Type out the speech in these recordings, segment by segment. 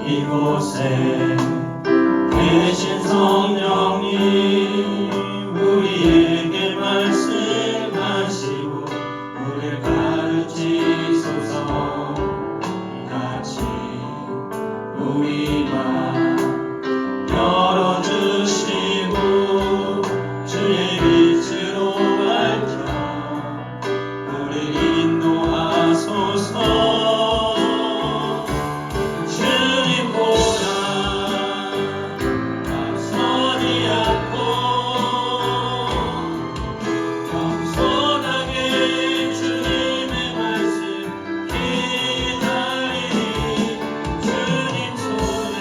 이곳에 계신 성령님 우리에게 말씀하시고 우리를 가르치소서. 이같이 우리 맘 열어주시고 주의 빛으로 밝혀 우리 인도하소서. 주님보다 앞서지 않고 겸손하게 주님의 말씀 기다리니 주님 손에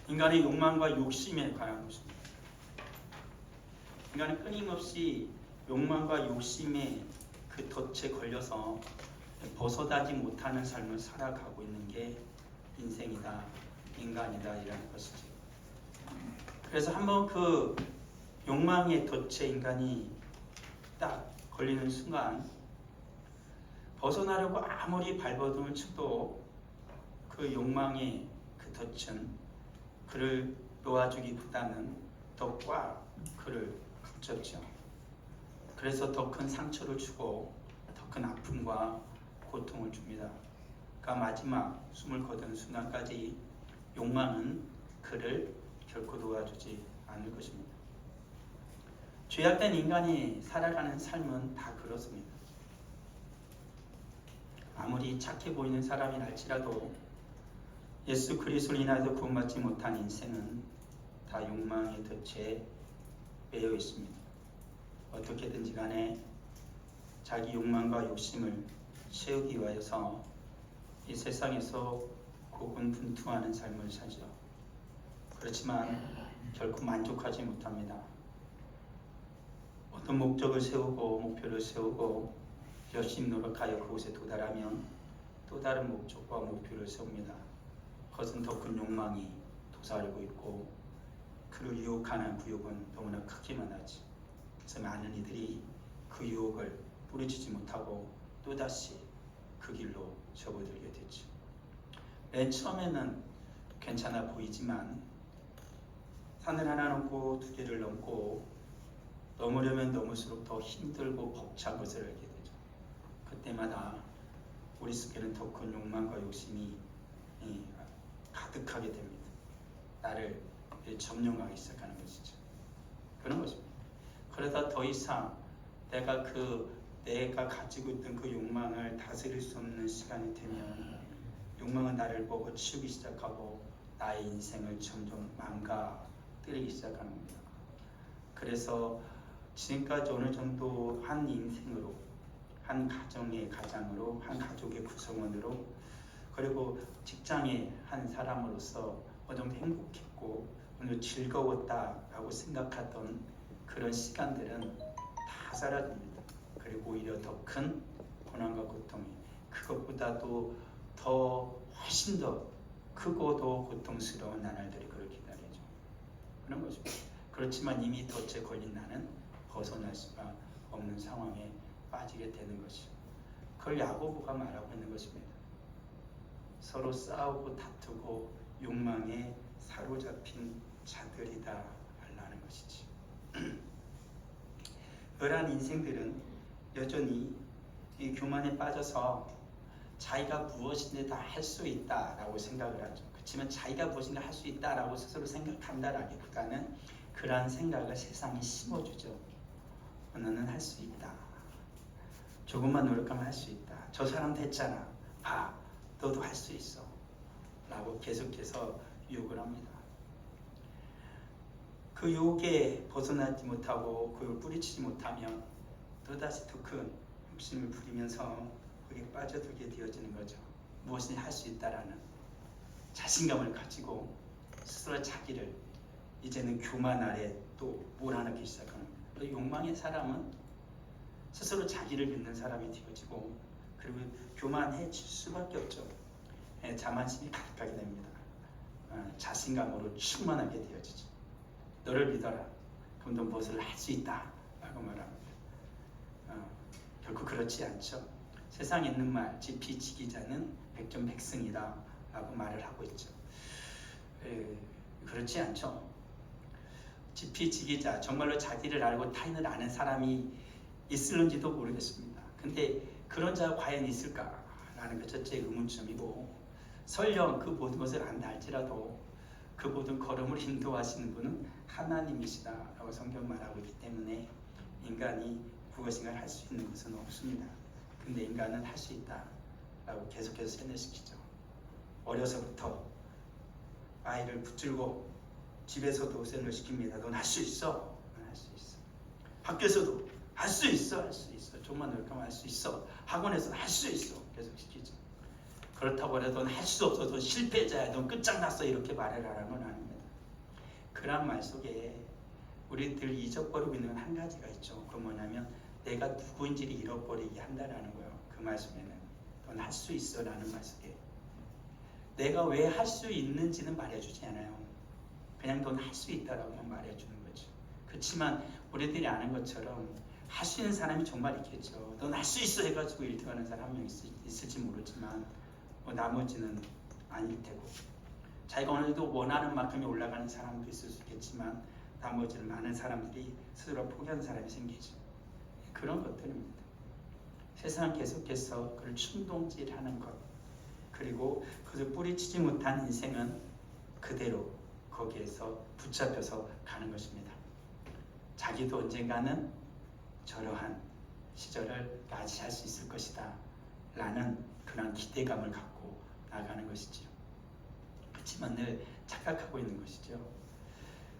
인간의 욕망과 욕심에 관한 것입니다. 인간은 끊임없이 욕망과 욕심의 그 덫에 걸려서 벗어나지 못하는 삶을 살아가고 있는 게 인생이다, 인간이다 이라는 것이지. 그래서 한번 그 욕망의 덫에 인간이 딱 걸리는 순간 벗어나려고 아무리 발버둥을 쳐도 그 욕망의 그 덫은 그를 놓아주기보다는 더 꽉 그를 감췄죠. 그래서 더 큰 상처를 주고 더 큰 아픔과 고통을 줍니다. 그 마지막 숨을 거두는 순간까지 욕망은 그를 결코 놓아주지 않을 것입니다. 죄악된 인간이 살아가는 삶은 다 그렇습니다. 아무리 착해 보이는 사람이랄지라도 예수 그리스도로 인하여 구원받지 못한 인생은 다 욕망의 덫에 매여 있습니다. 어떻게든지 간에 자기 욕망과 욕심을 채우기 위하여서 이 세상에서 고군분투하는 삶을 살죠. 그렇지만 결코 만족하지 못합니다. 어떤 목적을 세우고 목표를 세우고 열심히 노력하여 그곳에 도달하면 또 다른 목적과 목표를 세웁니다. 그것은 더 큰 욕망이 도사리고 있고 그를 유혹하는 구욕은 너무나 크기만 하지. 그래서 많은 이들이 그 유혹을 뿌리치지 못하고 또다시 그 길로 접어들게 되죠. 맨 처음에는 괜찮아 보이지만 산을 하나 넘고 두 개를 넘고 넘으려면 넘을수록 더 힘들고 벅찬 것을 알게 되죠. 그때마다 우리 속에는 더 큰 욕망과 욕심이 가득하게 됩니다. 나를 점령하기 시작하는 것이죠. 그런 것입니다. 그러다 더 이상 내가 가지고 있던 그 욕망을 다스릴 수 없는 시간이 되면 욕망은 나를 먹어치우기 시작하고 나의 인생을 점점 망가뜨리기 시작하는 겁니다. 그래서 지금까지 어느 정도 한 인생으로, 한 가정으로, 한 가족의 구성원으로, 그리고 직장의 한 사람으로서 어느 정도 행복했고 오늘 즐거웠다라고 생각하던 그런 시간들은 다 사라집니다. 그리고 오히려 더 큰 고난과 고통이 그것보다도 훨씬 더 크고 더 고통스러운 나날들이 그를 기다리죠. 그런 것입니다. 그렇지만 이미 덫에 걸린 나는 벗어날 수가 없는 상황에 빠지게 되는 것이죠. 그걸 야고보가 말하고 있는 것입니다. 서로 싸우고 다투고 욕망에 사로잡힌 자들이다 말라는 것이지. 그러한 인생들은 여전히 이 교만에 빠져서 자기가 무엇인지 다 할 수 있다라고 생각을 하죠. 그렇지만 자기가 무엇인가 할 수 있다라고 스스로 생각한다라기보다는 그러한 생각을 세상에 심어주죠. 너는 할 수 있다. 조금만 노력하면 할 수 있다. 저 사람 됐잖아. 봐, 너도 할 수 있어. 라고 계속해서 유혹을 합니다. 그 유혹에 벗어나지 못하고 그걸 뿌리치지 못하면 또다시 더 큰 욕심을 부리면서 거기에 빠져들게 되어지는 거죠. 무엇이든지 할 수 있다라는 자신감을 가지고 스스로 자기를 이제는 교만 아래 또 몰아넣기 시작하는 거예요. 욕망의 사람은 스스로 자기를 믿는 사람이 되어지고 그리고 교만해질 수밖에 없죠. 자만심이 가득하게 됩니다. 자신감으로 충만하게 되어지죠. 너를 믿어라. 그럼 너 무엇을 할 수 있다 라고 말합니다. 결코 그렇지 않죠. 세상에 있는 말 지피지기자는 백전백승이다 라고 말을 하고 있죠. 그렇지 않죠. 지피지기자, 정말로 자기를 알고 타인을 아는 사람이 있을는지도 모르겠습니다. 근데 그런 자가 과연 있을까라는 게 첫째 의문점이고, 설령 그 모든 것을 안다 할지라도 그 모든 걸음을 인도하시는 분은 하나님이시다라고 성경 말하고 있기 때문에 인간이 무엇인가를 할 수 있는 것은 없습니다. 근데 인간은 할 수 있다라고 계속해서 세뇌시키죠. 어려서부터 아이를 붙들고 집에서도 세뇌시킵니다. 넌 할 수 있어. 넌 할 수 있어. 학교에서도 할 수 있어. 할 수 있어. 조금만 노력하면 할 수 있어. 학원에서도 할 수 있어. 계속 시키죠. 그렇다고 해도 넌 할 수 없어, 넌 실패자야, 넌 끝장났어 이렇게 말을 하라는 건 아닙니다. 그런 말 속에 우리들 잊어버리고 있는 한 가지가 있죠. 그 뭐냐면 내가 누구인지를 잃어버리게 한다라는 거예요. 그 말씀에는 넌 할 수 있어 라는 말 속에 내가 왜 할 수 있는지는 말해주지 않아요. 그냥 넌 할 수 있다라고만 말해주는 거죠. 그렇지만 우리들이 아는 것처럼 할 수 있는 사람이 정말 있겠죠. 넌 할 수 있어 해가지고 1등하는 사람 한 명 있을지 모르지만 나머지는 아닐 테고, 자기가 어느 정도 원하는 만큼이 올라가는 사람도 있을 수 있겠지만 나머지는 많은 사람들이 스스로 포기하는 사람이 생기죠. 그런 것들입니다. 세상은 계속해서 그걸 충동질하는 것, 그리고 그것을 뿌리치지 못한 인생은 그대로 거기에서 붙잡혀서 가는 것입니다. 자기도 언젠가는 저러한 시절을 맞이할 수 있을 것이다 라는 그런 기대감을 갖고 나가는 것이지요. 그렇지만 늘 착각하고 있는 것이죠.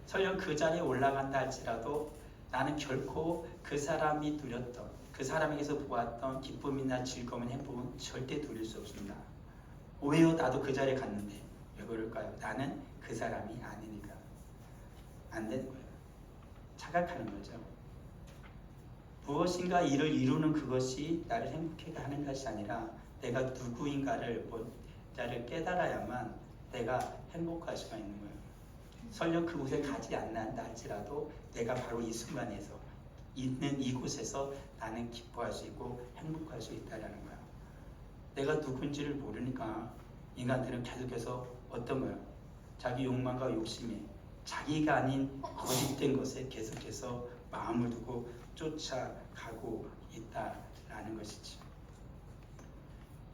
설령 그 자리에 올라간다 할지라도 나는 결코 그 사람이 누렸던, 그 사람에게서 보았던 기쁨이나 즐거움이나 행복은 절대 누릴 수 없습니다. 왜요? 나도 그 자리에 갔는데. 왜 그럴까요? 나는 그 사람이 아니니까. 안 되는 거예요. 착각하는 거죠. 무엇인가 일을 이루는 그것이 나를 행복하게 하는 것이 아니라 내가 누구인가를 깨달아야만 내가 행복할 수가 있는 거예요. 설령 그곳에 가지 않는다 할지라도 내가 바로 이 순간에서 있는 이곳에서 나는 기뻐할 수 있고 행복할 수 있다는 거예요. 내가 누군지를 모르니까 인간들은 계속해서 어떤 거예요? 자기 욕망과 욕심에 자기가 아닌 거짓된 것에 계속해서 마음을 두고 쫓아가고 있다라는 것이죠.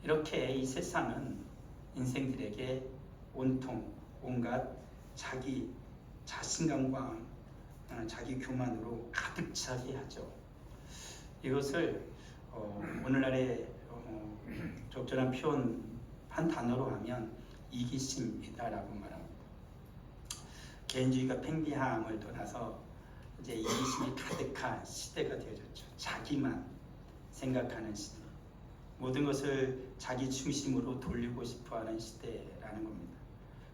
이렇게 이 세상은 인생들에게 온통 온갖 자기 자신감과 자기 교만으로 가득 차게 하죠. 이것을 오늘날의 적절한 표현 한 단어로 하면 이기심이다라고 말합니다. 개인주의가 팽배함을 떠나서 이제 이기심이 가득한 시대가 되어졌죠. 자기만 생각하는 시대, 모든 것을 자기 중심으로 돌리고 싶어하는 시대라는 겁니다.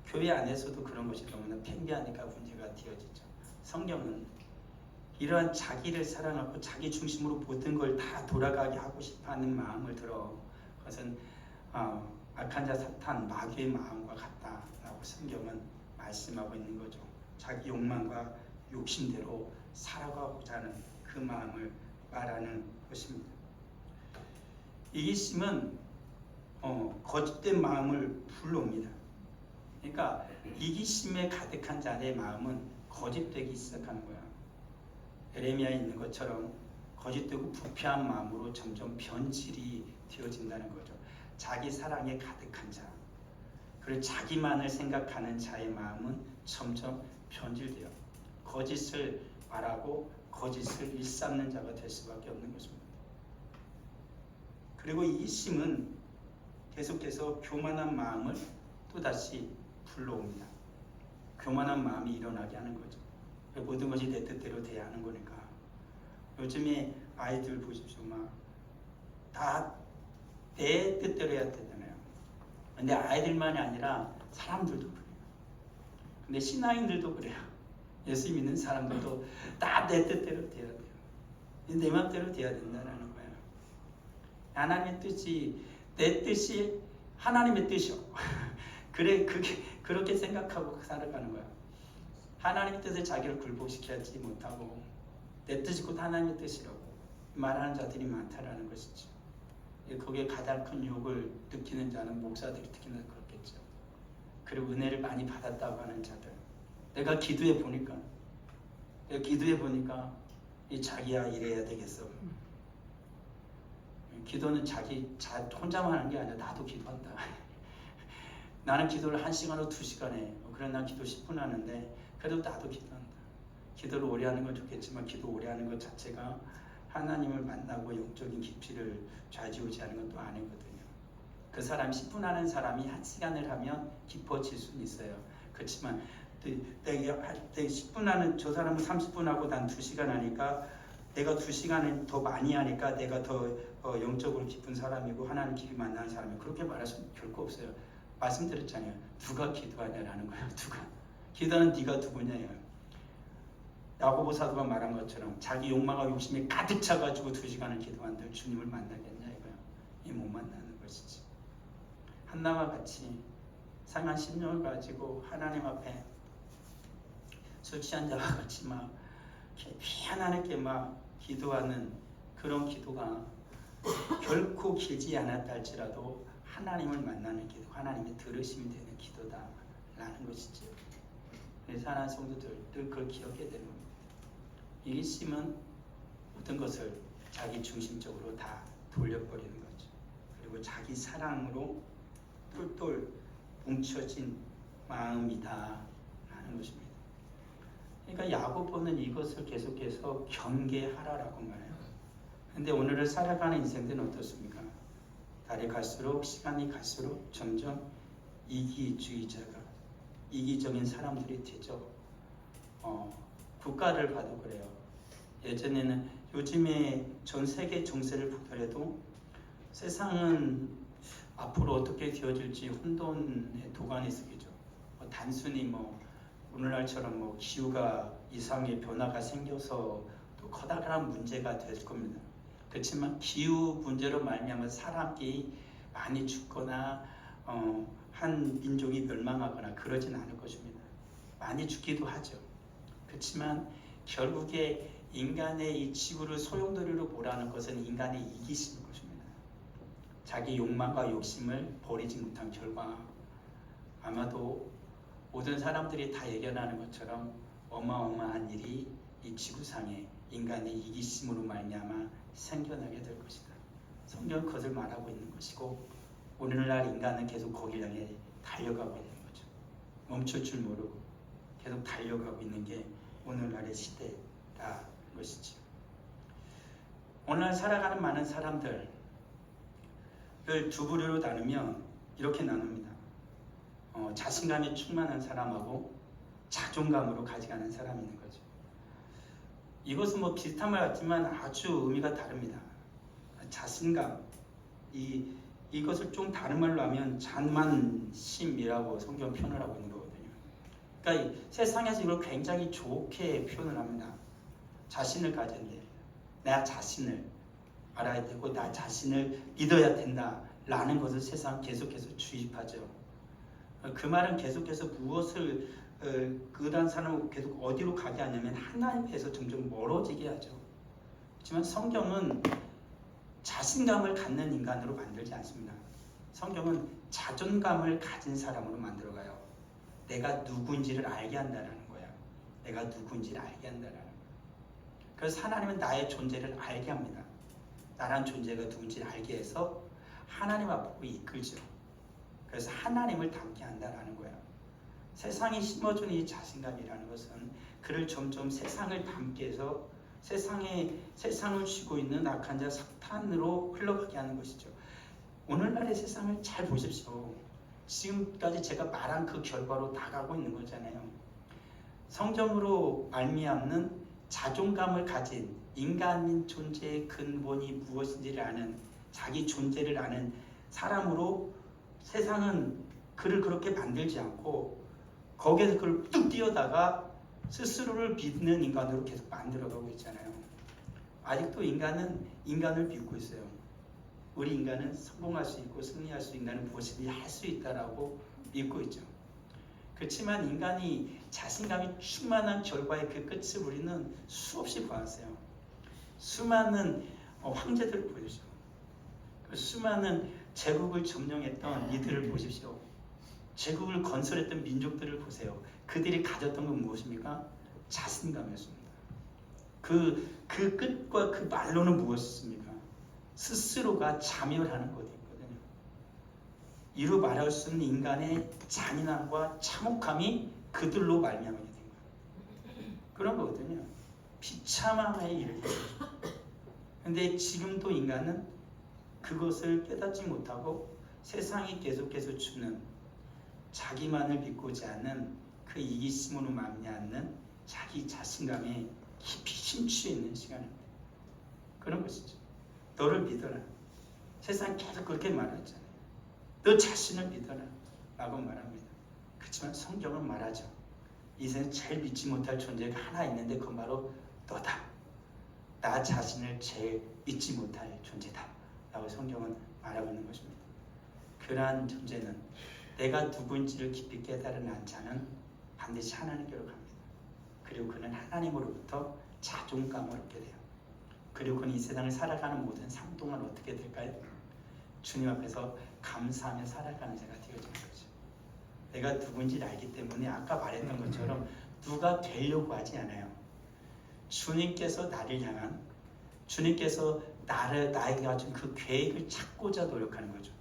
교회 안에서도 그런 것이 너무나 팽배하니까 문제가 되어지죠. 성경은 이러한 자기를 사랑하고 자기 중심으로 모든 걸 다 돌아가게 하고 싶어하는 마음을 들어 그것은 악한 자 사탄 마귀의 마음과 같다라고 성경은 말씀하고 있는 거죠. 자기 욕망과 욕심대로 살아가고자 하는 그 마음을 말하는 것입니다. 이기심은 거짓된 마음을 불러옵니다. 그러니까 이기심에 가득한 자의 마음은 거짓되기 시작하는 거야. 에레미야에 있는 것처럼 거짓되고 부패한 마음으로 점점 변질이 되어진다는 거죠. 자기 사랑에 가득한 자, 그리고 자기만을 생각하는 자의 마음은 점점 변질돼요. 거짓을 말하고 거짓을 일삼는 자가 될 수밖에 없는 것입니다. 그리고 이 심은 계속해서 교만한 마음을 또다시 불러옵니다. 교만한 마음이 일어나게 하는 거죠. 모든 것이 내 뜻대로 돼야 하는 거니까. 요즘에 아이들 보십시오. 다 내 뜻대로 해야 되잖아요. 근데 아이들만이 아니라 사람들도 그래요. 근데 신앙인들도 그래요. 예수 믿는 사람들도 다 내 뜻대로 돼야 돼요. 내 맘대로 돼야 된다는 거예요. 하나님의 뜻이 내 뜻이 하나님의 뜻이요. 그래, 그렇게 생각하고 살아가는 거야. 하나님의 뜻에 자기를 굴복시키지 못하고 내 뜻이 곧 하나님의 뜻이라고 말하는 자들이 많다라는 것이죠. 거기에 가장 큰 유혹을 느끼는 자는 목사들이 특히나 그렇겠죠. 그리고 은혜를 많이 받았다고 하는 자들. 내가 기도해 보니까 이 자기야 이래야 되겠어. 기도는 혼자만 하는 게 아니라 나도 기도한다. 나는 기도를 1시간으로 2시간 해. 그래 난 기도 10분 하는데 그래도 나도 기도한다. 기도를 오래 하는 건 좋겠지만 기도 오래 하는 것 자체가 하나님을 만나고 영적인 깊이를 좌지우지하는 건 또 아니거든요. 그 사람이 10분 하는 사람이 1시간을 하면 깊어질 수는 있어요. 그렇지만 내가 10분 하는 저 사람은 30분 하고 난 2시간 하니까 내가 2시간을 더 많이 하니까 내가 더 영적으로 깊은 사람이고 하나님 깊이 만나는 사람이 그렇게 말할 수는 결코 없어요. 말씀드렸잖아요. 누가 기도하냐라는 거예요. 누가 기도하는 네가 누구냐예요. 야고보 사도가 말한 것처럼 자기 욕망과 욕심에 가득 차가지고 2시간을 기도한들 주님을 만나겠냐 이거예요. 이 못 만나는 것이지. 한나와 같이 상한 심령을 가지고 하나님 앞에 술 취한 자와 같이 막 피하나님께 막 기도하는 그런 기도가 결코 길지 않았다 할지라도 하나님을 만나는 기도, 하나님의 들으심이 되는 기도다라는 것이죠. 그래서 하나님 성도들 늘 그걸 기억해야 되는 겁니다. 이기심은 모든 것을 자기 중심적으로 다 돌려버리는 거죠. 그리고 자기 사랑으로 똘똘 뭉쳐진 마음이다 라는 것입니다. 그러니까 야고보는 이것을 계속해서 경계하라라고 말해요. 근데 오늘을 살아가는 인생들은 어떻습니까? 달이 갈수록 시간이 갈수록 점점 이기주의자가 이기적인 사람들이 되죠. 국가를 봐도 그래요. 예전에는 요즘에 전 세계 정세를 보더라도 세상은 앞으로 어떻게 되어질지 혼돈의 도가니 속이죠. 단순히 오늘날처럼 기후가 이상의 변화가 생겨서 또 커다란 문제가 될 겁니다. 그렇지만 기후 문제로 말미암아 사람이 많이 죽거나 한 민족이 멸망하거나 그러진 않을 것입니다. 많이 죽기도 하죠. 그렇지만 결국에 인간의 이 지구를 소용돌이로 몰아넣는 것은 인간의 이기심인 것입니다. 자기 욕망과 욕심을 버리지 못한 결과 아마도 모든 사람들이 다 예견하는 것처럼 어마어마한 일이 이 지구상에 인간의 이기심으로 말미암아 생겨나게 될 것이다. 성경은 그것을 말하고 있는 것이고 오늘날 인간은 계속 거기를 향해 달려가고 있는 거죠. 멈출 줄 모르고 계속 달려가고 있는 게 오늘날의 시대라는 것이죠. 오늘날 살아가는 많은 사람들을 두 부류로 나누면 이렇게 나눕니다. 자신감이 충만한 사람하고 자존감으로 가져가는 사람이 있는 거죠. 이것은 비슷한 말 같지만 아주 의미가 다릅니다. 자신감, 이것을 좀 다른 말로 하면 잔만심이라고 성경 표현을 하고 있는 거거든요. 그러니까 세상에서 이걸 굉장히 좋게 표현을 합니다. 자신을 가져야 돼. 나 자신을 알아야 되고 나 자신을 믿어야 된다라는 것을 세상 계속해서 주입하죠. 그 말은 계속해서 무엇을 그다음 사람을 계속 어디로 가게 하냐면 하나님께서 점점 멀어지게 하죠. 하지만 성경은 자신감을 갖는 인간으로 만들지 않습니다. 성경은 자존감을 가진 사람으로 만들어가요. 내가 누구인지를 알게 한다는 거야. 내가 누구인지를 알게 한다는 거야. 그래서 하나님은 나의 존재를 알게 합니다. 나란 존재가 누군지를 알게 해서 하나님 앞으로 이끌죠. 그래서 하나님을 닮게 한다는 거야. 세상이 심어준 이 자신감이라는 것은 그를 점점 세상을 닮게 해서 세상을 쥐고 있는 악한 자 사탄으로 흘러가게 하는 것이죠. 오늘날의 세상을 잘 보십시오. 지금까지 제가 말한 그 결과로 나가고 있는 거잖아요. 성경으로 말미암는 자존감을 가진 인간인 존재의 근본이 무엇인지를 아는 자기 존재를 아는 사람으로 세상은 그를 그렇게 만들지 않고 거기에서 그를 뚝 뛰어다가 스스로를 믿는 인간으로 계속 만들어가고 있잖아요. 아직도 인간은 인간을 믿고 있어요. 우리 인간은 성공할 수 있고 승리할 수 있는 무엇이든지 할 수 있다라고 믿고 있죠. 그렇지만 인간이 자신감이 충만한 결과의 그 끝을 우리는 수없이 보았어요. 수많은 황제들을 보십시오. 그 수많은 제국을 점령했던 이들을 보십시오. 제국을 건설했던 민족들을 보세요. 그들이 가졌던 건 무엇입니까? 자신감이었습니다. 그 끝과 그 말로는 무엇이었습니까? 스스로가 자멸하는 것이 있거든요. 이루 말할 수 없는 인간의 잔인함과 참혹함이 그들로 말미암게 된 거예요. 그런 거거든요. 비참함의 일을 해요. 근데 지금도 인간은 그것을 깨닫지 못하고 세상이 계속해서 주는 자기만을 믿고자 하는 그 이기심으로 말미암는 자기 자신감에 깊이 심취해 있는 시간입니다. 그런 것이죠. 너를 믿어라. 세상 계속 그렇게 말하잖아요. 너 자신을 믿어라 라고 말합니다. 그렇지만 성경은 말하죠. 이 세상에 제일 믿지 못할 존재가 하나 있는데 그건 바로 너다. 나 자신을 제일 믿지 못할 존재다 라고 성경은 말하고 있는 것입니다. 그러한 존재는 내가 누구인지를 깊이 깨달은 한 자는 반드시 하나님께로 갑니다. 그리고 그는 하나님으로부터 자존감을 얻게 돼요. 그리고 그는 이 세상을 살아가는 모든 삶 동안 어떻게 될까요? 주님 앞에서 감사하며 살아가는 자가 되어지는 거죠. 내가 누군지를 알기 때문에 아까 말했던 것처럼 누가 되려고 하지 않아요. 주님께서 나를 향한, 주님께서 나에게 가진 그 계획을 찾고자 노력하는 거죠.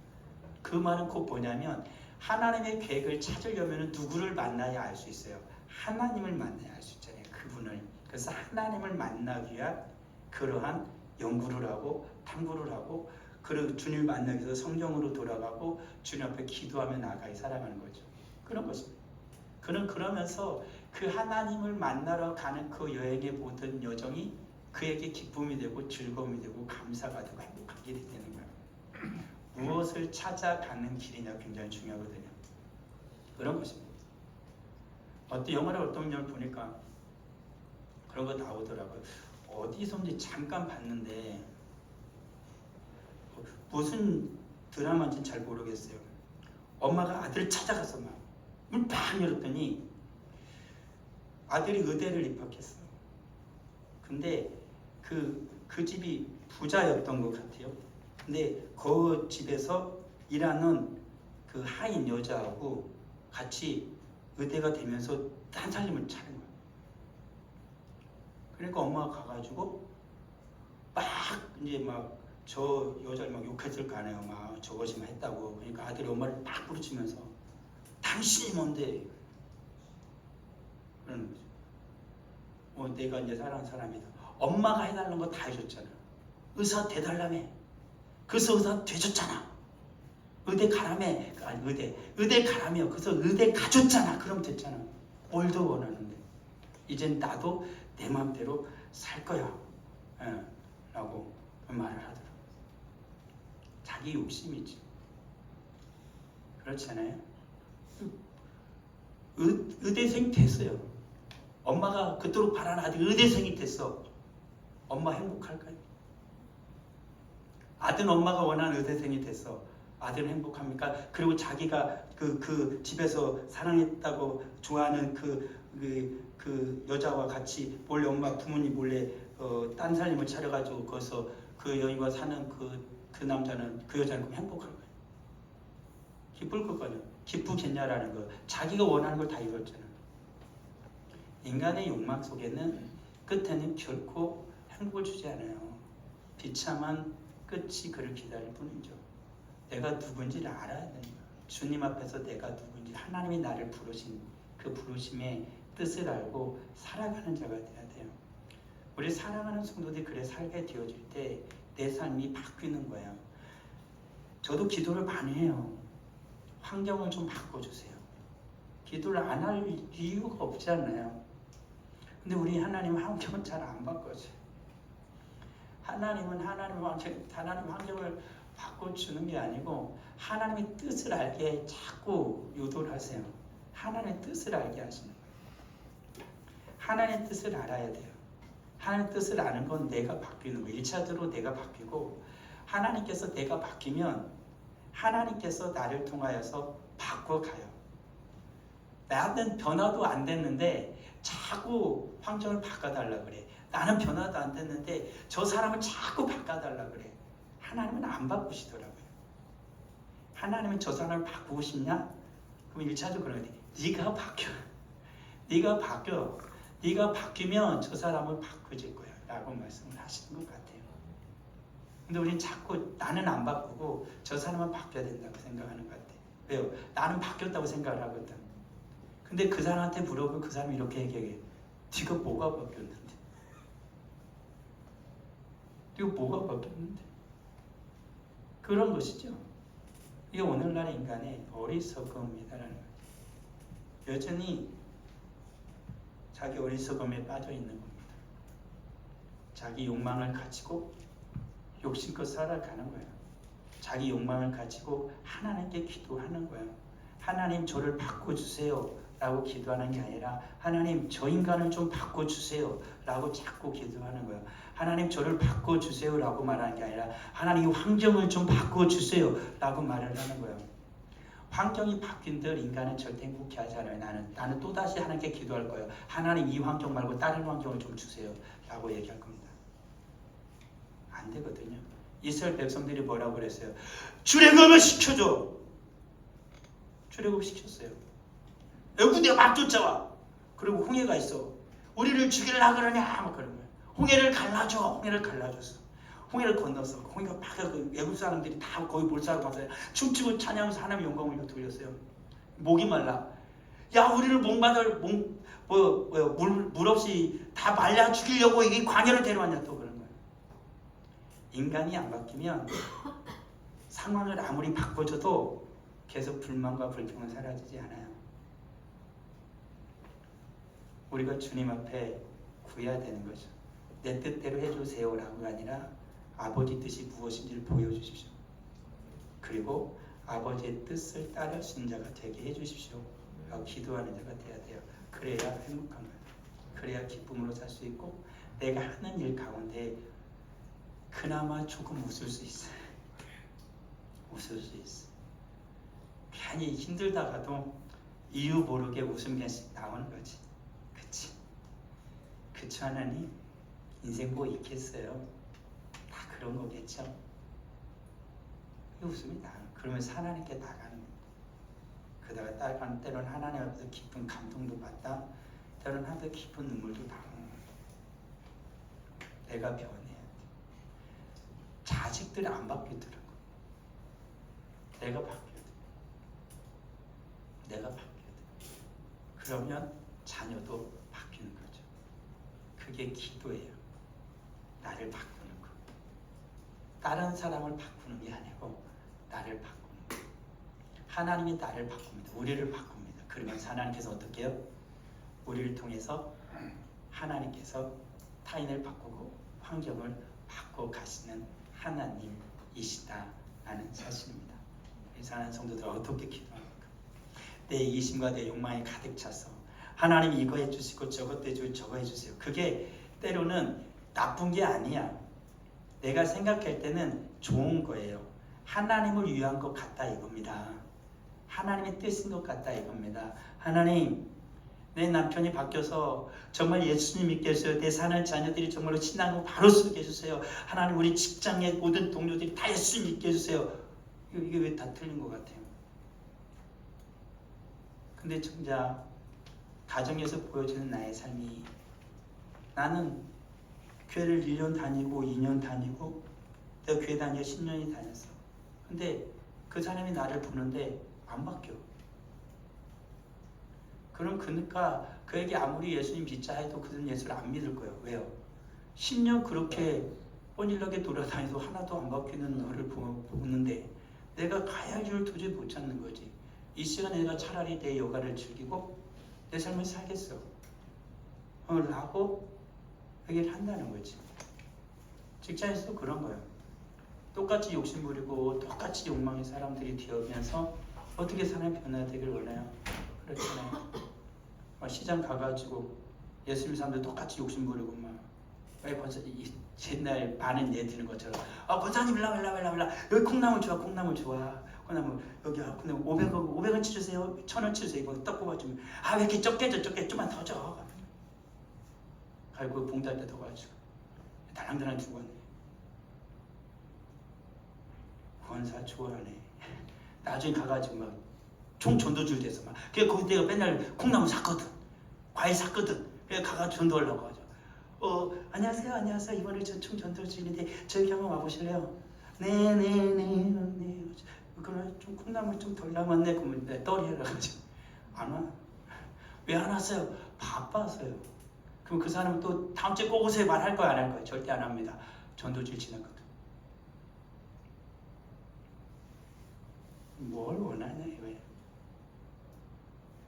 그 말은 곧 뭐냐면 하나님의 계획을 찾으려면 누구를 만나야 알 수 있어요. 하나님을 만나야 알 수 있잖아요. 그분을. 그래서 하나님을 만나기 위한 그러한 연구를 하고 탐구를 하고 그리고 주님을 만나기 위해서 성경으로 돌아가고 주님 앞에 기도하며 나아가 살아가는 거죠. 그런 것입니다. 그는 그러면서 그 하나님을 만나러 가는 그 여행의 모든 여정이 그에게 기쁨이 되고 즐거움이 되고 감사가 되고 행복한 길이 되는 거예요. 무엇을 찾아가는 길이냐 굉장히 중요하거든요. 그런 것입니다. 어떤 영화를 어떤 영화를 보니까 그런 거 나오더라고요. 어디서인지 잠깐 봤는데 무슨 드라마인지는 잘 모르겠어요. 엄마가 아들을 찾아가서 막 문 팍 열었더니 아들이 의대를 입학했어. 근데 그 집이 부자였던 것 같아요. 근데 그 집에서 일하는 그 하인 여자하고 같이 의대가 되면서 한 살림을 차린 거야. 그러니까 엄마가 가가지고 막 이제 막 저 여자를 막 욕했을 거 아니에요. 막 저것이만 했다고. 그러니까 아들이 엄마를 막 부르치면서 당신이 뭔데? 그러는 거죠. 내가 이제 사랑하는 사람이다. 엄마가 해달라는 거 다 해줬잖아. 의사 돼달라며. 그래서 의사 돼줬잖아. 의대 가라며. 아니 의대 가라며. 그래서 의대 가줬잖아. 그럼 됐잖아. 뭘 더 원하는데. 이젠 나도 내 마음대로 살 거야. 라고 말을 하더라고. 자기 욕심이지. 그렇지 않아요? 의대생이 됐어요. 엄마가 그토록 바라는 아들이 의대생이 됐어. 엄마 행복할까요? 아들은 엄마가 원하는 의대생이 됐어. 아들은 행복합니까? 그리고 자기가 그 집에서 사랑했다고 좋아하는 그 여자와 같이 몰래 엄마 부모님 몰래 딴 살림을 차려가지고 거기서 그 여인과 사는 그 남자는 그 여자는 그럼 행복할 거예요. 기쁠 거거든요. 기쁘겠냐라는 거. 자기가 원하는 걸 다 이뤘잖아. 인간의 욕망 속에는 끝에는 결코 행복을 주지 않아요. 비참한 끝이 그를 기다릴 뿐이죠. 내가 누군지를 알아야 되는 거예요. 주님 앞에서 내가 누군지, 하나님이 나를 부르신 그 부르심의 뜻을 알고 살아가는 자가 돼야 돼요. 우리 사랑하는 성도들이 그래 살게 되어질 때 내 삶이 바뀌는 거예요. 저도 기도를 많이 해요. 환경을 좀 바꿔주세요. 기도를 안 할 이유가 없지 않나요? 근데 우리 하나님은 환경은 잘 안 바꿔줘요. 하나님 환경을 바꿔주는 게 아니고 하나님의 뜻을 알게 자꾸 유도를 하세요. 하나님의 뜻을 알게 하시는 거예요. 하나님의 뜻을 알아야 돼요. 하나님의 뜻을 아는 건 내가 바뀌는 거예요. 1차적으로 내가 바뀌고 하나님께서 내가 바뀌면 하나님께서 나를 통하여서 바꿔가요. 나는 변화도 안 됐는데 자꾸 환경을 바꿔달라 그래. 나는 변화도 안 됐는데 저 사람을 자꾸 바꿔달라 그래. 하나님은 안 바꾸시더라고요. 하나님은 저 사람을 바꾸고 싶냐? 그럼 1차적으로 그러는 거예요. 네가 바뀌어. 네가 바뀌어. 네가 바뀌면 저 사람을 바꿔줄 거야 라고 말씀을 하시는 것 같아요. 근데 우리는 자꾸 나는 안 바꾸고 저 사람은 바뀌어야 된다고 생각하는 것 같아요. 왜요? 나는 바뀌었다고 생각을 하거든. 근데 그 사람한테 물어보면 그 사람이 이렇게 얘기해. 네가 뭐가 바뀌었는데? 네가 뭐가 바뀌었는데? 그런 것이죠. 이게 오늘날 인간의 어리석음이다라는 거죠. 여전히 자기 어리석음에 빠져 있는 겁니다. 자기 욕망을 가지고 욕심껏 살아가는 거예요. 자기 욕망을 가지고 하나님께 기도하는 거예요. 하나님 저를 바꿔주세요 라고 기도하는 게 아니라 하나님 저 인간을 좀 바꿔주세요 라고 자꾸 기도하는 거예요. 하나님 저를 바꿔주세요 라고 말하는 게 아니라 하나님 이 환경을 좀 바꿔주세요 라고 말을 하는 거예요. 환경이 바뀐들 인간은 절대 행복해하지 않아요. 나는 또다시 하나님께 기도할 거예요. 하나님 이 환경 말고 다른 환경을 좀 주세요 라고 얘기할 겁니다. 안 되거든요. 이스라엘 백성들이 뭐라고 그랬어요? 출애굽을 시켜줘. 출애굽 시켰어요. 애굽 막 쫓아와. 그리고 홍해가 있어. 우리를 죽이려고 그러냐 막 그런 거예요. 홍해를 갈라줘. 홍해를 갈라줬어. 홍해를 건너서 홍해가 막 애굽 사람들이 다 거기 몰살을 받아요. 춤추고 찬양하면서 하나님 영광을 돌렸어요. 목이 말라. 야 우리를 물 없이 다 말려 죽이려고 이 광야를 데려왔냐 또 그런 거예요. 인간이 안 바뀌면 상황을 아무리 바꿔줘도 계속 불만과 불평은 사라지지 않아요. 우리가 주님 앞에 구해야 되는 거죠. 내 뜻대로 해주세요라고가 아니라 아버지 뜻이 무엇인지를 보여주십시오. 그리고 아버지의 뜻을 따라 신자가 되게 해주십시오 라고 기도하는 자가 돼야 돼요. 그래야 행복한 거예요. 그래야 기쁨으로 살 수 있고 내가 하는 일 가운데 그나마 조금 웃을 수 있어요. 웃을 수 있어. 괜히 힘들다가도 이유 모르게 웃음 계속 나오는 거지. 그치? 그쵸 하나님? 인생 뭐 있겠어요? 다 그런 거겠죠? 웃음이 나요. 그러면서 하나님께 나가는 거예요. 그러다가 따라가는 때로는 하나님 앞에서 깊은 감동도 받다. 때로는 하나님께 깊은 눈물도 나오는 거예요. 내가 변해야 돼. 자식들이 안 바뀌더라고. 내가 바뀌어야 돼. 내가 바뀌어야 돼. 그러면 자녀도 바뀌는 거죠. 그게 기도예요. 나를 바꾸는 거. 다른 사람을 바꾸는 게 아니고 나를 바꾸는 거. 하나님이 나를 바꿉니다. 우리를 바꿉니다. 그러면서 하나님께서 어떻게 해요? 우리를 통해서 하나님께서 타인을 바꾸고 환경을 바꿔 가시는 하나님이시다라는 사실입니다. 사랑하는 성도들 어떻게 기도합니까? 내 이기심과 내 욕망이 가득 차서 하나님 이거 해주시고 저것 해주고 저거 해주세요. 그게 때로는 나쁜 게 아니야. 내가 생각할 때는 좋은 거예요. 하나님을 위한 것 같다 이겁니다. 하나님의 뜻인 것 같다 이겁니다. 하나님 내 남편이 바뀌어서 정말 예수님 믿게 해주세요. 내 사는 자녀들이 정말로 신앙을 바로 쓰게 해주세요. 하나님 우리 직장의 모든 동료들이 다 예수님 믿게 해주세요. 이게 왜 다 틀린 것 같아요? 근데 정작 가정에서 보여지는 나의 삶이 나는 교회를 1년 다니고 2년 다니고 내가 교회 다니고 10년이 다녔어. 근데 그 사람이 나를 보는데 안 바뀌어. 그럼 그러니까 그에게 아무리 예수님 믿자 해도 그들은 예수를 안 믿을 거예요. 왜요? 10년 그렇게 뻔일하게 돌아다니도 하나도 안 바뀌는 너를 보는데 내가 가야 할 길을 도저히 못 찾는 거지. 이 시간에 내가 차라리 내 여가를 즐기고 내 삶을 살겠어 라고 얘기를 한다는 거지. 직장에서도 그런 거예요. 똑같이 욕심부리고 똑같이 욕망의 사람들이 되어면서 어떻게 사람이 변화되길 원해요? 그렇잖아요. 시장 가가지고 예수님 사람들 똑같이 욕심부리고 막 옛날 많은 예 드는 것처럼 권사님 일라 여기 콩나물 좋아 콩나물 여기 콩나물 500원 치주세요 1000원 치주세요 이거 떡 뽑아주면 왜 이렇게 적게 좀만 더 줘. 그리고 봉달 때 더 가지고 달랑달랑 주고 왔네. 권사 좋아하네. 나중에 가가지고 막 총 전도줄 돼서 막 그래 거기 내가 맨날 콩나물 샀거든. 과일 샀거든. 그래 가가지고 전도하려고 하죠. 안녕하세요 이번에 저 총 전도줄인데 저기 한번 와보실래요? 네네네 그러면 좀 콩나물 좀 덜 남았네. 그러면 내 떨이라 가지고 안 와. 왜 안 왔어요? 바빠서요. 그럼 그 사람은 또 다음 주에 꼭 오세요 말할 거야 안 할 거야? 절대 안 합니다. 전도줄 지났거든. 뭘 원하냐 왜?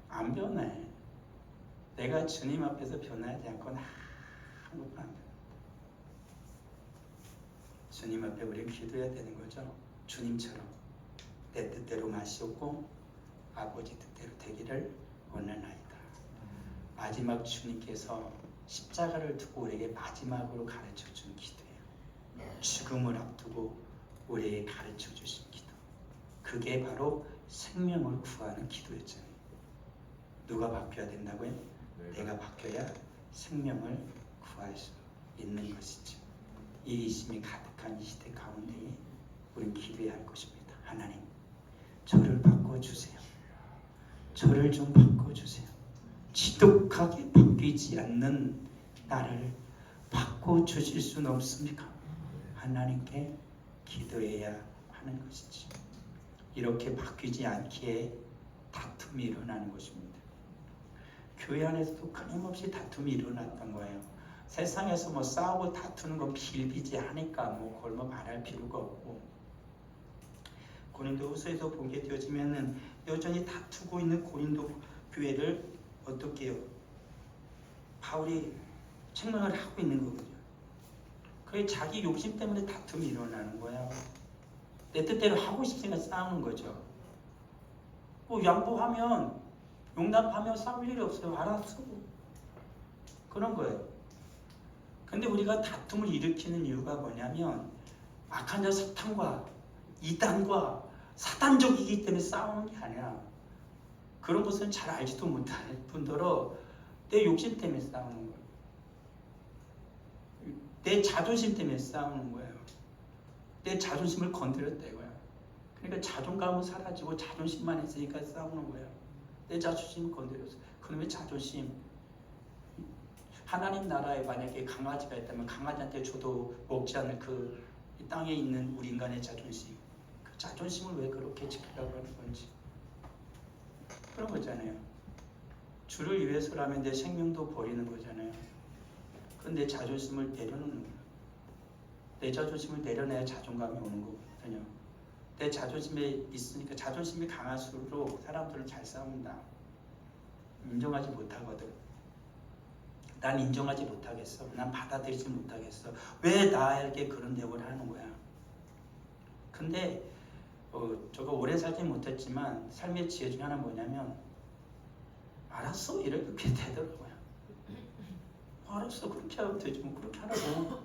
안 변해. 내가 주님 앞에서 변하지 않고는 아무것도 안 변해. 주님 앞에 우리 기도해야 되는 거죠. 주님처럼 내 뜻대로 마시옵고 아버지 뜻대로 되기를 원하나이다. 마지막 주님께서 십자가를 두고 우리에게 마지막으로 가르쳐 준 기도예요. 죽음을 앞두고 우리에게 가르쳐 주신 기도. 그게 바로 생명을 구하는 기도였잖아요. 누가 바뀌어야 된다고요? 내가 바뀌어야 생명을 구할 수 있는 것이죠. 이기심이 가득한 이 시대 가운데에 우리는 기도해야 할 것입니다. 하나님, 저를 바꿔주세요. 저를 좀 바꿔주세요. 지독하게 바뀌지 않는 나를 바꿔주실 수는 없습니까? 하나님께 기도해야 하는 것이지. 이렇게 바뀌지 않기에 다툼이 일어나는 것입니다. 교회 안에서도 끊임없이 다툼이 일어났던 거예요. 세상에서 뭐 싸우고 다투는 건 비일비재하니까 뭐 그걸 뭐 말할 필요가 없고, 고린도후서에서 보게 되어지면은 여전히 다투고 있는 고린도 교회를 어떻게 해요? 바울이 책망을 하고 있는 거거든요. 그게 자기 욕심 때문에 다툼이 일어나는 거야. 내 뜻대로 하고 싶으니까 싸우는 거죠. 뭐 양보하면, 용납하면 싸울 일이 없어요. 알았어. 그런 거예요. 근데 우리가 다툼을 일으키는 이유가 뭐냐면 악한 자 사탄과 이단과 사단적이기 때문에 싸우는 게 아니라, 그런 것은 잘 알지도 못할 뿐더러 내 욕심 때문에 싸우는 거예요. 내 자존심 때문에 싸우는 거예요. 내 자존심을 건드렸다 이거야. 그러니까 자존감은 사라지고 자존심만 있으니까 싸우는 거예요. 내 자존심을 건드렸어. 그러면 자존심, 하나님 나라에 만약에 강아지가 있다면 강아지한테 줘도 먹지 않을 그 땅에 있는 우리 인간의 자존심, 그 자존심을 왜 그렇게 지키려고 하는 건지, 그런 거잖아요. 주를 위해서라면 내 생명도 버리는 거잖아요. 근데 내 자존심을 내려놓는 거예요. 내 자존심을 내려놔야 자존감이 오는 거거든요. 내 자존심에 있으니까, 자존심이 강할수록 사람들은 잘 싸운다. 인정하지 못하거든. 난 인정하지 못하겠어. 난 받아들이지 못하겠어. 왜 나에게 그런 대우를 하는 거야? 근데 저거 오래 살지 못했지만 삶의 지혜 중에 하나는 뭐냐면, 알았어, 이렇게 되더라고요. 알았어, 그렇게 하면 되지 뭐. 그렇게 하라고.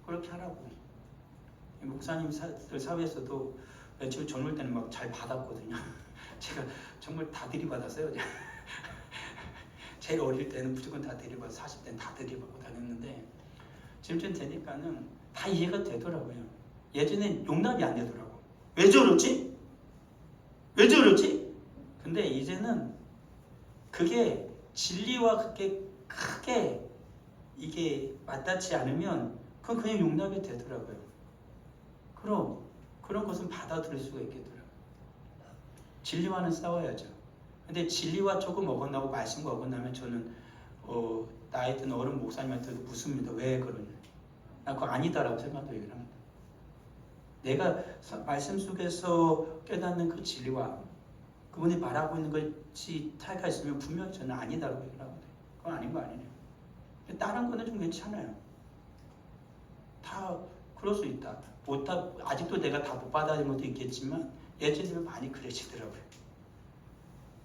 그렇게 하라고. 목사님들 사회에서도 며칠 젊을 때는 막 잘 받았거든요. 제가 정말 다 들이받았어요. 제일 어릴 때는 무조건 다 들이받고 40대는 다 들이받고 다녔는데, 지금 되니까는 다 이해가 되더라고요. 예전엔 용납이 안 되더라고. 왜 저러지? 왜 저러지? 근데 이제는 그게 진리와 그게 크게 이게 맞닿지 않으면 그건 그냥 용납이 되더라고요. 그럼 그런 것은 받아들일 수가 있겠더라고요. 진리와는 싸워야죠. 근데 진리와 조금 어긋나고 말씀과 어긋나면 저는 나이 든 어른 목사님한테도 묻습니다. 왜 그러냐. 난 그거 아니다라고 생각하고 얘기를 합니다. 내가 말씀 속에서 깨닫는 그 진리와 그분이 말하고 있는 것이 차이가 있으면 분명히 저는 아니다라고 얘기를 하거든요. 그건 아닌 거 아니네요. 다른 거는 좀 괜찮아요. 다 그럴 수 있다. 아직도 내가 다 못 받아들인 것도 있겠지만 예전에는 많이 그러시더라고요.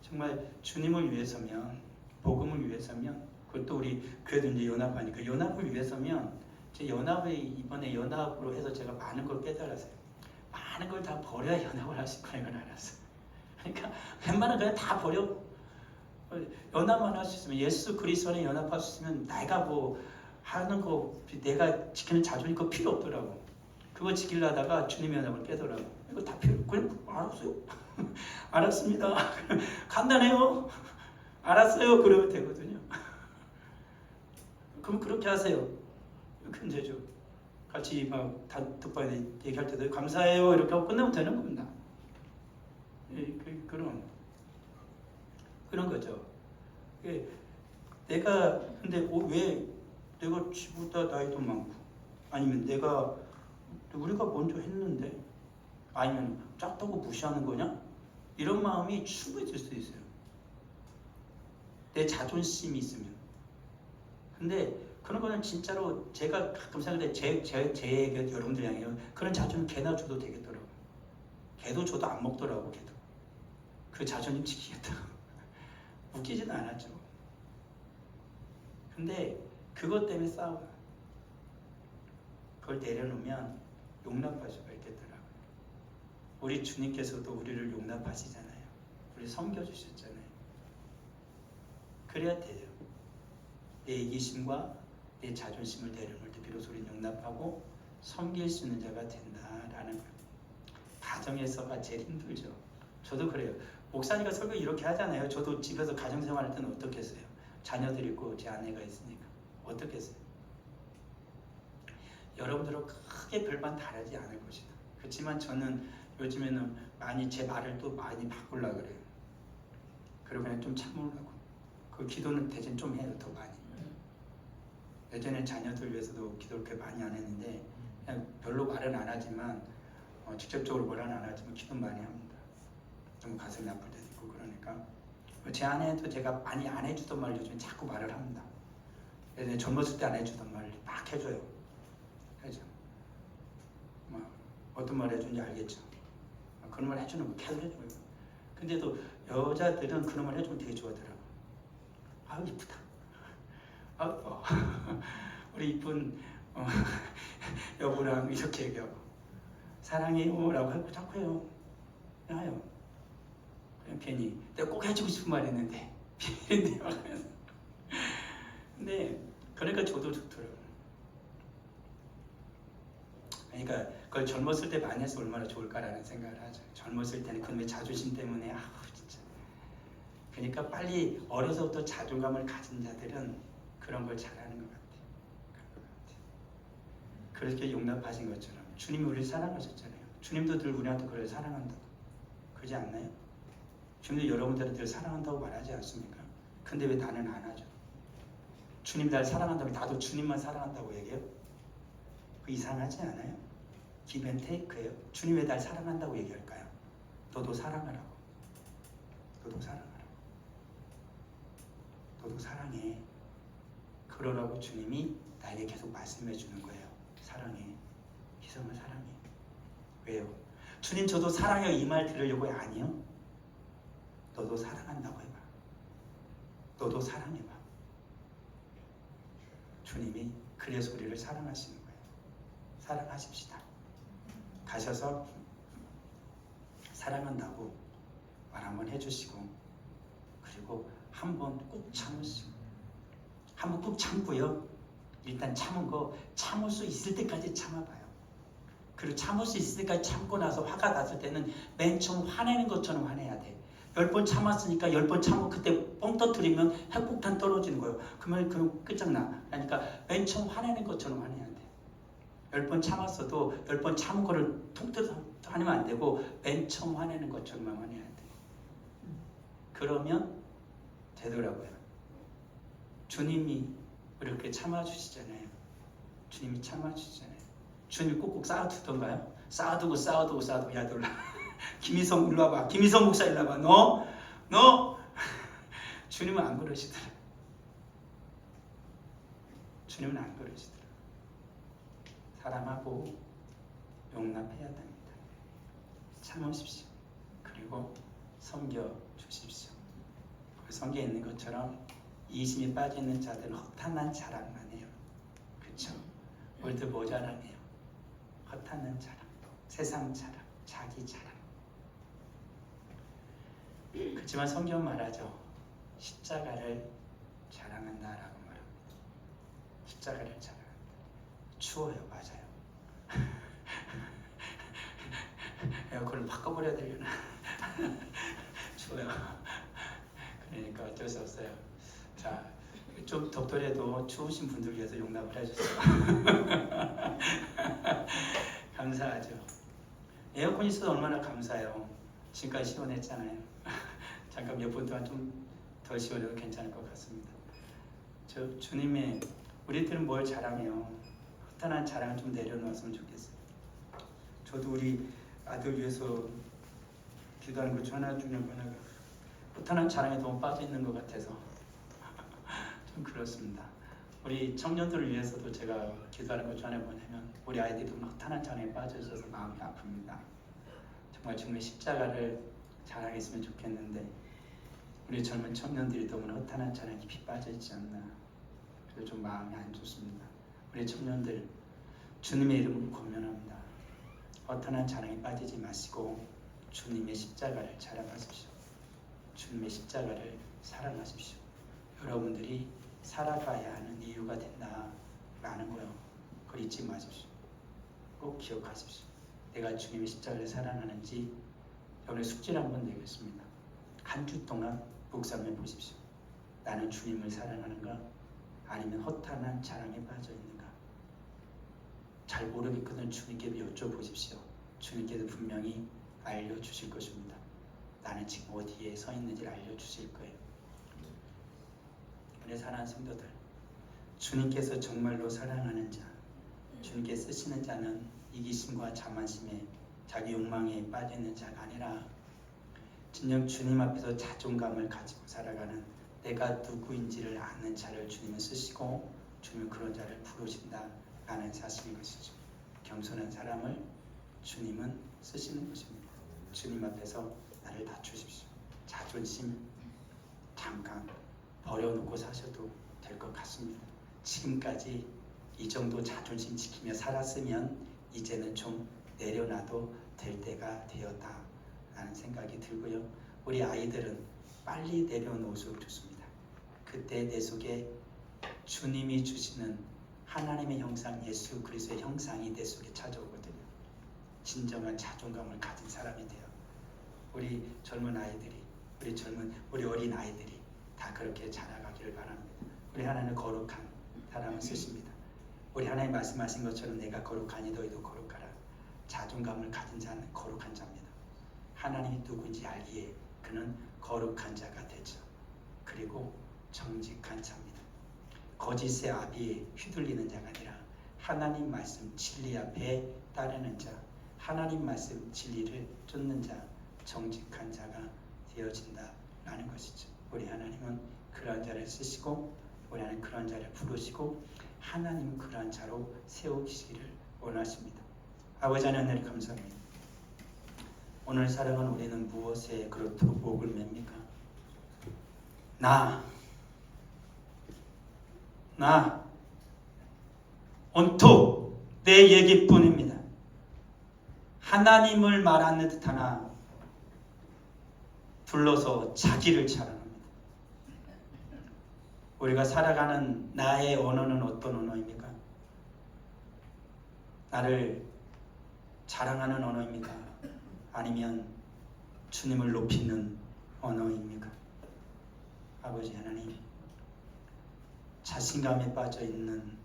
정말 주님을 위해서면, 복음을 위해서면, 그것도 우리 교회도 이제 연합하니까 연합을 위해서면, 제 연합에 이번에 연합으로 해서 제가 많은 걸 깨달았어요. 많은 걸 다 버려야 연합을 할 수 있구나 이걸 알았어요. 그러니까 웬만한 그냥 다 버려. 연합만 할 수 있으면, 예수 그리스도 안에 연합할 수 있으면 내가 뭐 하는 거, 내가 지키는 자존심 그거 필요 없더라고. 그거 지키려다가 주님의 연합을 깨더라고. 이거 다 필요, 그냥 알았어요. 알았습니다. 간단해요. 알았어요. 그러면 되거든요. 그럼 그렇게 하세요. 그럼 되죠. 같이 막 단톡방에 얘기할 때도 감사해요. 이렇게 하고 끝내면 되는 겁니다. 그런 거죠. 내가 근데 왜 내가 지보다 나이도 많고, 아니면 우리가 먼저 했는데, 아니면 작다고 무시하는 거냐? 이런 마음이 충분히 들 수 있어요. 내 자존심이 있으면. 근데 그런 거는 진짜로 제가 가끔 생각해 제 여러분들 향해요. 그런 자존심 개나 줘도 되겠더라고. 개도 줘도 안 먹더라고. 개도 그 자존심 지키겠다고. 웃기지는 않았죠. 근데 그것 때문에 싸워요. 그걸 내려놓으면 용납할 수가 있겠더라고요. 우리 주님께서도 우리를 용납하시잖아요. 우리 섬겨주셨잖아요. 그래야 돼요. 내 이기심과 내 자존심을 내려놓을 때 비로소 우리는 용납하고 섬길 수 있는 자가 된다라는 거예요. 가정에서가 제일 힘들죠. 저도 그래요. 목사니까 설교 이렇게 하잖아요. 저도 집에서 가정생활 할 때는 어떻게 했어요? 자녀들 있고 제 아내가 있으니까 어떻게 했어요? 여러분들은 크게 별반 다르지 않을 것이다. 그렇지만 저는 요즘에는 많이 제 말을 또 많이 바꾸려고 그래요. 그리고 그냥 좀 참으려고. 그 기도는 대신 좀 해요. 더 많이. 예전에 자녀들 위해서도 기도를 그렇게 많이 안 했는데 그냥 별로 말은 안 하지만 직접적으로 뭐라는 안 하지만 기도 많이 합니다. 좀 가슴이 아플 때도 있고 그러니까 제 아내도 제가 많이 안 해주던 말 요즘에 자꾸 말을 합니다. 예전에 젊었을 때 안 해주던 말 막 해줘요. 그죠? 막 어떤 말 해주는지 알겠죠? 그런 말 해주는 거 계속 해줘요. 근데도 여자들은 그런 말 해주면 되게 좋아하더라고. 아우 이쁘다. 아우 우리 이쁜 여보랑 이렇게 얘기하고 사랑해요 라고 하고 자꾸 해요. 그냥 해요. 그냥 괜히 내가 꼭 해주고 싶은 말 했는데 비밀인데요. 근데 그러니까 저도 좋더라고요. 그러니까 그걸 젊었을 때 많이 해서 얼마나 좋을까라는 생각을 하죠. 젊었을 때는 그놈의 자존심 때문에 진짜. 그러니까 빨리 어려서부터 자존감을 가진 자들은 그런 걸 잘하는 것 같아요. 그렇게 용납하신 것처럼 주님이 우리를 사랑하셨잖아요. 주님도 늘 우리한테 그걸 사랑한다고. 그러지 않나요? 주님도 여러분들을 늘 사랑한다고 말하지 않습니까? 근데 왜 나는 안 하죠? 주님이 날 사랑한다면 나도 주님만 사랑한다고 얘기해요? 그 이상하지 않아요? 기브앤테이크예요. 주님 왜 날 사랑한다고 얘기할까요? 너도 사랑하라고. 너도 사랑하라고. 너도 사랑해. 그러라고 주님이 나에게 계속 말씀해 주는 거예요. 사랑해. 희성을 사랑해. 왜요? 주님 저도 사랑해요 이 말 들으려고요? 아니요. 너도 사랑한다고 해봐. 너도 사랑해봐. 주님이 그래서 우리를 사랑하시는 거예요. 사랑하십시다. 가셔서 사랑한다고 말 한번 해주시고 그리고 한번 꼭 참으시고 한번 꼭 참고요. 일단 참은 거 참을 수 있을 때까지 참아봐요. 그리고 참을 수 있을 때까지 참고 나서 화가 났을 때는 맨 처음 화내는 것처럼 화내야 돼. 10번 참았으니까 10번 참고 그때 뻥 터뜨리면 핵폭탄 떨어지는 거예요. 그러면 그럼 끝장나. 그러니까 맨 처음 화내는 것처럼 화내야 돼. 10번 참았어도 10번 참은 거를 통틀어서 화내면 안 되고 맨 처음 화내는 것처럼만 화내야 돼. 그러면 되더라고요. 주님이 이렇게 참아주시잖아요. 주님이 참아주시잖아요. 주님이 꼭꼭 쌓아두던가요? 쌓아두고 야 놀라. 김희성 일로 와봐. 김희성 목사 일로 와봐. 너 주님은 안 그러시더라. 주님은 안 그러시더라. 사랑하고 용납해야 됩니다. 참으십시오. 그리고 섬겨 주십시오. 그 성경에 있는 것처럼 이심이 빠져있는 자들은 허탄한 자랑만 해요. 그렇죠? 우리들 뭐 자랑해요? 허탄한 자랑, 세상 자랑, 자기 자랑. 그렇지만 성경은 말하죠. 십자가를 자랑한다라고 말합니다. 십자가를 자랑한다. 추워요. 맞아요. 에어컨을 바꿔버려야 되려나? 추워요. 그러니까 어쩔 수 없어요. 자, 좀 덥더라도 추우신 분들 위해서 용납을 해주세요. 감사하죠. 에어컨이 있어도 얼마나 감사해요. 지금까지 시원했잖아요. 잠깐 몇 분 동안 좀 더 시원해도 괜찮을 것 같습니다. 저 주님의 우리들은 뭘 자랑해요? 허탄한 자랑을 좀 내려놓았으면 좋겠어요. 저도 우리 아들 위해서 기도하는 것 중 하나 중에 하나가 허탄한 자랑에 너무 빠져 있는 것 같아서 좀 그렇습니다. 우리 청년들을 위해서도 제가 기도하는 것 중에 하나 뭐냐면 우리 아이들이 너무 허탄한 잔에 빠져 있어서 마음이 아픕니다. 정말 주님의 십자가를 자랑했으면 좋겠는데 우리 젊은 청년들이 너무나 허탄한 잔에 깊이 빠져 있지 않나. 그래서 좀 마음이 안 좋습니다. 우리 청년들 주님의 이름으로 권면합니다. 허탄한 자랑에 빠지지 마시고 주님의 십자가를 자랑하십시오. 주님의 십자가를 사랑하십시오. 여러분들이 살아가야 하는 이유가 된다라는 거요. 그걸 잊지 마십시오. 꼭 기억하십시오. 내가 주님의 십자가를 사랑하는지 여러분의 숙제를 한번 내겠습니다. 한 주 동안 묵상해 보십시오. 나는 주님을 사랑하는가? 아니면 허탄한 자랑에 빠져 있는가? 잘 모르겠거든 주님께 여쭤보십시오. 주님께서 분명히 알려주실 것입니다. 나는 지금 어디에 서 있는지를 알려주실 거예요. 우리 사랑하는 성도들, 주님께서 정말로 사랑하는 자, 주님께 쓰시는 자는 이기심과 자만심에 자기 욕망에 빠져있는 자가 아니라 진정 주님 앞에서 자존감을 가지고 살아가는 내가 누구인지를 아는 자를 주님은 쓰시고 주님은 그런 자를 부르신다라는 사실인 것이죠. 겸손한 사람을 주님은 쓰시는 것입니다. 주님 앞에서 나를 낮추십시오. 자존심 잠깐 버려놓고 사셔도 될 것 같습니다. 지금까지 이 정도 자존심 지키며 살았으면 이제는 좀 내려놔도 될 때가 되었다라는 생각이 들고요. 우리 아이들은 빨리 내려놓을수록 좋습니다. 그때 내 속에 주님이 주시는 하나님의 형상, 예수 그리스도의 형상이 내 속에 찾아오거든요. 진정한 자존감을 가진 사람이 돼요. 우리 젊은 아이들이, 우리 어린 아이들이 다 그렇게 자라가기를 바랍니다. 우리 하나님은 거룩한 사람을 쓰십니다. 우리 하나님 말씀하신 것처럼 내가 거룩하니 너희도 거룩하라. 자존감을 가진 자는 거룩한 자입니다. 하나님이 누구인지 알기에 그는 거룩한 자가 되죠. 그리고 정직한 자입니다. 거짓의 아비에 휘둘리는 자가 아니라 하나님 말씀 진리 앞에 따르는 자, 하나님 말씀 진리를 쫓는 자, 정직한 자가 되어진다라는 것이죠. 우리 하나님은 그러한 자를 쓰시고 우리 하나님 그러한 자를 부르시고 하나님은 그러한 자로 세우시기를 원하십니다. 아버지 하나님 감사합니다. 오늘 살아가는 우리는 무엇에 그렇도록 목을 맵니까? 나 온통 내 얘기뿐입니다. 하나님을 말하는 듯하나 둘러서 자기를 자랑합니다. 우리가 살아가는 나의 언어는 어떤 언어입니까? 나를 자랑하는 언어입니까? 아니면 주님을 높이는 언어입니까? 아버지 하나님, 자신감에 빠져 있는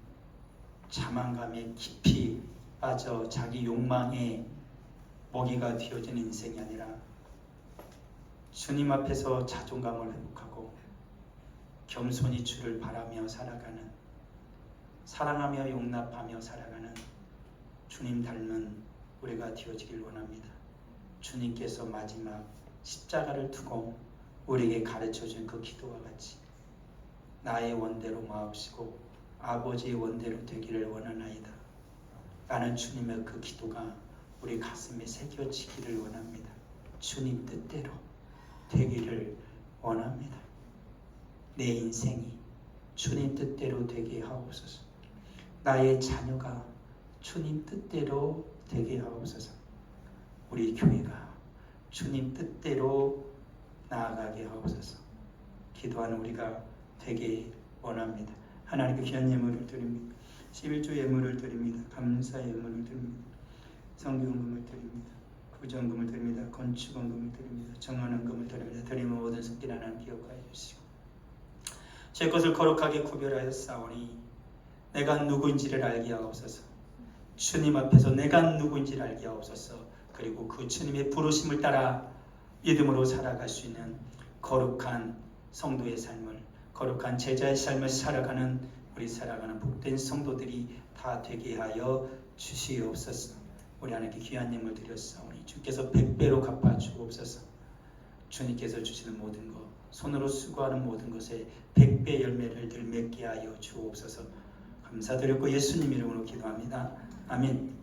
자만감에 깊이 빠져 자기 욕망에 먹이가 되어진 인생이 아니라 주님 앞에서 자존감을 회복하고 겸손히 주를 바라며 살아가는, 사랑하며 용납하며 살아가는 주님 닮은 우리가 되어지길 원합니다. 주님께서 마지막 십자가를 두고 우리에게 가르쳐준 그 기도와 같이 나의 원대로 마옵시고 아버지의 원대로 되기를 원하나이다 라는 주님의 그 기도가 우리 가슴에 새겨지기를 원합니다. 주님 뜻대로 되기를 원합니다. 내 인생이 주님 뜻대로 되게 하옵소서. 나의 자녀가 주님 뜻대로 되게 하옵소서. 우리 교회가 주님 뜻대로 나아가게 하옵소서. 기도하는 우리가 되게 원합니다. 하나님께 귀한 예물을 드립니다. 11조 예물을 드립니다. 감사의 예물을 드립니다. 성경금을 드립니다. 구정금을 드립니다. 건축원금을 드립니다. 정한원금을 드립니다. 드리면 모든 속길 하나님 기억하여 주시고 제 것을 거룩하게 구별하여 싸우니 내가 누구인지를 알게 하옵소서. 주님 앞에서 내가 누구인지를 알게 하옵소서. 그리고 그 주님의 부르심을 따라 믿음으로 살아갈 수 있는 거룩한 성도의 삶을, 거룩한 제자의 삶을 살아가는 우리 살아가는 복된 성도들이 다 되게 하여 주시옵소서. 우리 하나님께 귀한 예물 드렸사오니 주께서 100배로 갚아 주옵소서. 주님께서 주시는 모든 것 손으로 수고하는 모든 것에 100배 열매를 늘 맺게 하여 주옵소서. 감사드렸고 예수님 이름으로 기도합니다. 아멘.